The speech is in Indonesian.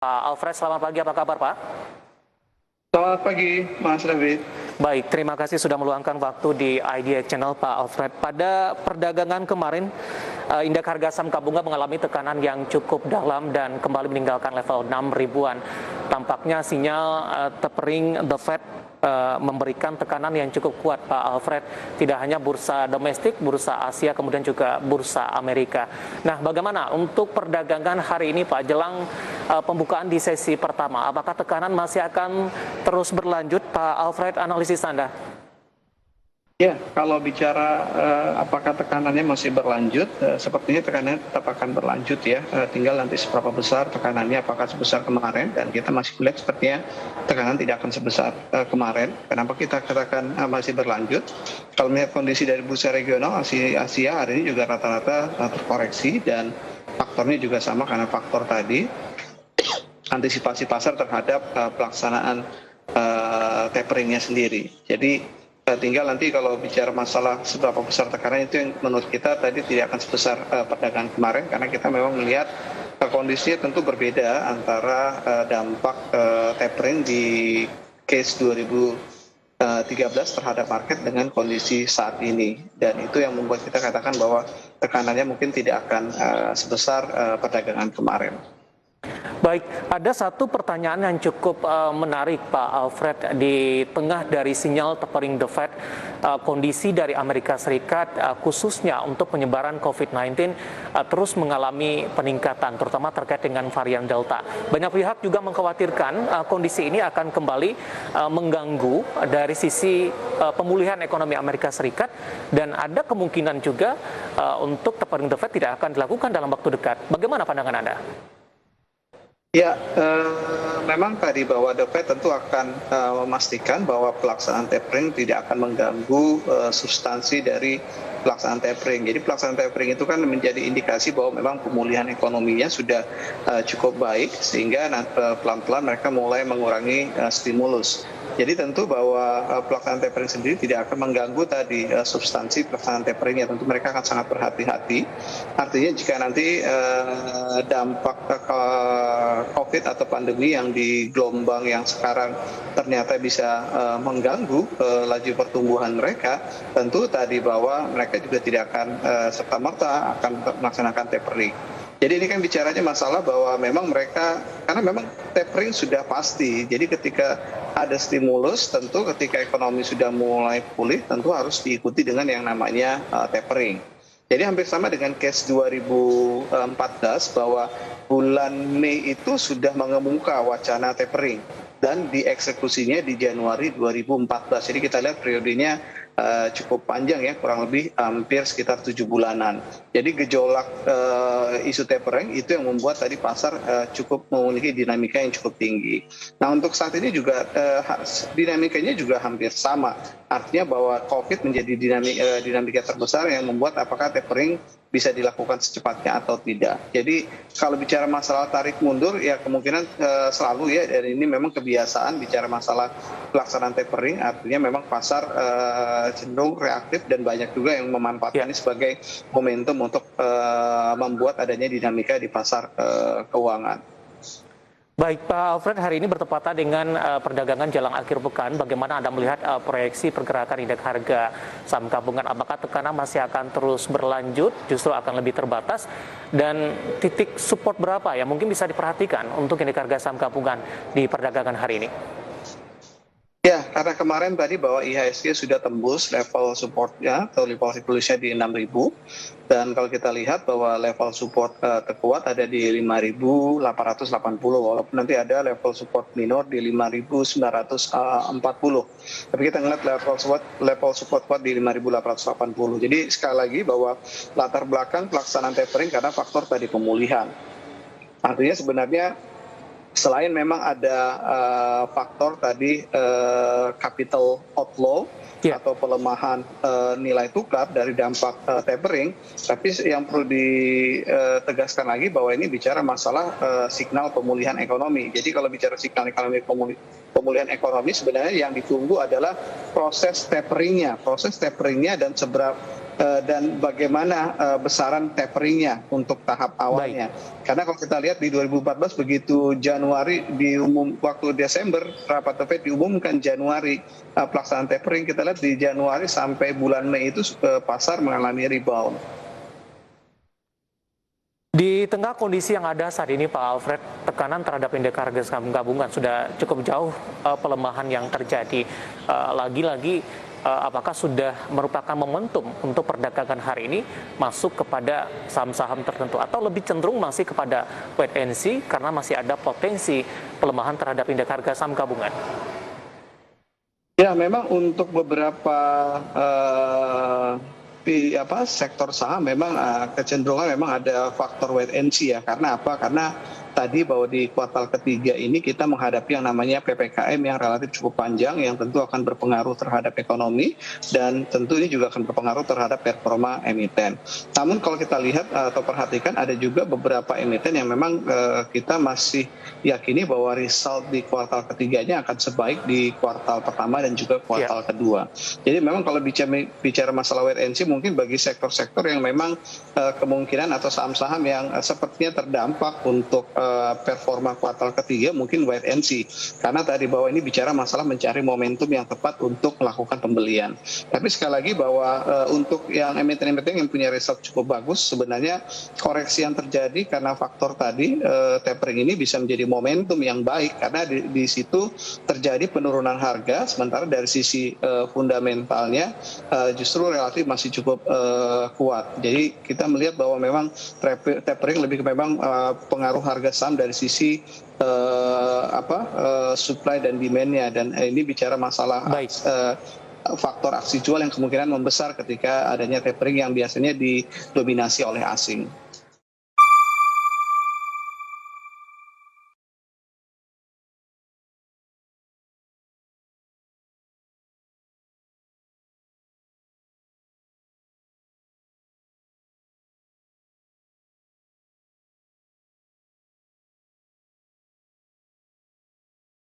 Pak Alfred, selamat pagi. Apa kabar, Pak? Selamat pagi, Mas David. Baik, terima kasih sudah meluangkan waktu di IDX Channel, Pak Alfred. Pada perdagangan kemarin, indeks harga saham gabungan mengalami tekanan yang cukup dalam dan kembali meninggalkan level 6 ribuan. Tampaknya sinyal tapering The Fed memberikan tekanan yang cukup kuat, Pak Alfred. Tidak hanya bursa domestik, bursa Asia, kemudian juga bursa Amerika. Nah, bagaimana untuk perdagangan hari ini, Pak, jelang pembukaan di sesi pertama? Apakah tekanan masih akan terus berlanjut, Pak Alfred, analisis Anda? Ya, kalau bicara apakah tekanannya masih berlanjut, sepertinya tekanannya tetap akan berlanjut ya. Tinggal nanti seberapa besar tekanannya, apakah sebesar kemarin, dan kita masih melihat sepertinya tekanan tidak akan sebesar kemarin. Kenapa kita katakan masih berlanjut? Kalau melihat kondisi dari bursa regional, Asia hari ini juga rata-rata terkoreksi, dan faktornya juga sama karena faktor tadi, antisipasi pasar terhadap pelaksanaan taperingnya sendiri. Jadi tinggal nanti kalau bicara masalah seberapa besar tekanan itu yang menurut kita tadi tidak akan sebesar perdagangan kemarin, karena kita memang melihat kondisinya tentu berbeda antara dampak tapering di case 2013 terhadap market dengan kondisi saat ini, dan itu yang membuat kita katakan bahwa tekanannya mungkin tidak akan sebesar perdagangan kemarin. Baik, ada satu pertanyaan yang cukup menarik, Pak Alfred. Di tengah dari sinyal tapering The Fed, kondisi dari Amerika Serikat khususnya untuk penyebaran COVID-19 terus mengalami peningkatan, terutama terkait dengan varian Delta. Banyak pihak juga mengkhawatirkan kondisi ini akan kembali mengganggu dari sisi pemulihan ekonomi Amerika Serikat, dan ada kemungkinan juga untuk tapering The Fed tidak akan dilakukan dalam waktu dekat. Bagaimana pandangan Anda? Ya, memang tadi bahwa The Fed tentu akan memastikan bahwa pelaksanaan tapering tidak akan mengganggu substansi dari pelaksanaan tapering. Jadi pelaksanaan tapering itu kan menjadi indikasi bahwa memang pemulihan ekonominya sudah cukup baik, sehingga pelan-pelan mereka mulai mengurangi stimulus. Jadi tentu bahwa pelaksanaan tapering sendiri tidak akan mengganggu tadi substansi pelaksanaan taperingnya. Tentu mereka akan sangat berhati-hati. Artinya jika nanti dampak COVID atau pandemi yang di gelombang yang sekarang ternyata bisa mengganggu laju pertumbuhan mereka, tentu tadi bahwa mereka juga tidak akan serta-merta akan melaksanakan tapering. Jadi ini kan bicaranya masalah bahwa memang mereka, karena memang tapering sudah pasti, jadi ketika ada stimulus, tentu ketika ekonomi sudah mulai pulih, tentu harus diikuti dengan yang namanya tapering. Jadi hampir sama dengan case 2014, bahwa bulan Mei itu sudah mengemuka wacana tapering, dan dieksekusinya di Januari 2014. Jadi kita lihat periodenya cukup panjang ya, kurang lebih hampir sekitar 7 bulanan. Jadi gejolak isu tapering itu yang membuat tadi pasar cukup memiliki dinamika yang cukup tinggi. Nah, untuk saat ini juga dinamikanya juga hampir sama. Artinya bahwa COVID menjadi dinamika terbesar yang membuat apakah tapering bisa dilakukan secepatnya atau tidak. Jadi kalau bicara masalah tarik mundur, ya kemungkinan selalu ya, dan ini memang kebiasaan bicara masalah pelaksanaan tapering, artinya memang pasar cenderung reaktif, dan banyak juga yang memanfaatkan ini sebagai momentum untuk membuat adanya dinamika di pasar keuangan. Baik, Pak Alfred, hari ini bertepatan dengan perdagangan jelang akhir pekan. Bagaimana Anda melihat proyeksi pergerakan indeks harga saham gabungan? Apakah tekanan masih akan terus berlanjut, justru akan lebih terbatas? Dan titik support berapa yang mungkin bisa diperhatikan untuk indeks harga saham gabungan di perdagangan hari ini? Ya, karena kemarin tadi bahwa IHSG sudah tembus level supportnya atau level resistance di 6.000, dan kalau kita lihat bahwa level support terkuat ada di 5.880, walaupun nanti ada level support minor di 5.940. Tapi kita ngeliat level support kuat di 5.880. Jadi sekali lagi bahwa latar belakang pelaksanaan tapering karena faktor tadi pemulihan. Artinya sebenarnya selain memang ada faktor tadi capital outflow atau pelemahan nilai tukar dari dampak tapering, tapi yang perlu ditegaskan lagi bahwa ini bicara masalah signal pemulihan ekonomi. Jadi kalau bicara signal ekonomi pemulihan ekonomi, sebenarnya yang ditunggu adalah proses taperingnya dan seberapa dan bagaimana besaran taperingnya untuk tahap awalnya. Karena kalau kita lihat di 2014 begitu Januari waktu Desember rapat The Fed diumumkan Januari pelaksanaan tapering, kita lihat di Januari sampai bulan Mei itu pasar mengalami rebound. Di tengah kondisi yang ada saat ini, Pak Alfred, tekanan terhadap indeks harga saham gabungan sudah cukup jauh pelemahan yang terjadi. Lagi-lagi, apakah sudah merupakan momentum untuk perdagangan hari ini masuk kepada saham-saham tertentu, atau lebih cenderung masih kepada wait and see karena masih ada potensi pelemahan terhadap indeks harga saham gabungan? Ya, memang untuk beberapa sektor saham memang kecenderungan memang ada faktor wait and see ya. Karena apa? Karena tadi bahwa di kuartal ketiga ini kita menghadapi yang namanya PPKM yang relatif cukup panjang, yang tentu akan berpengaruh terhadap ekonomi dan tentu ini juga akan berpengaruh terhadap performa emiten. Namun kalau kita lihat atau perhatikan, ada juga beberapa emiten yang memang kita masih yakini bahwa result di kuartal ketiganya akan sebaik di kuartal pertama dan juga kuartal kedua. Jadi memang kalau bicara masalah wait and see, mungkin bagi sektor-sektor yang memang kemungkinan atau saham-saham yang sepertinya terdampak untuk performa kuartal ketiga mungkin wait and see, karena tadi bahwa ini bicara masalah mencari momentum yang tepat untuk melakukan pembelian. Tapi sekali lagi bahwa untuk yang emiten-emiten yang punya result cukup bagus, sebenarnya koreksi yang terjadi karena faktor tadi tapering ini bisa menjadi momentum yang baik, karena di situ terjadi penurunan harga, sementara dari sisi fundamentalnya justru relatif masih cukup kuat. Jadi kita melihat bahwa memang tapering lebih ke memang pengaruh harga saham dari sisi supply dan demand-nya, dan ini bicara masalah faktor aksi jual yang kemungkinan membesar ketika adanya tapering yang biasanya didominasi oleh asing.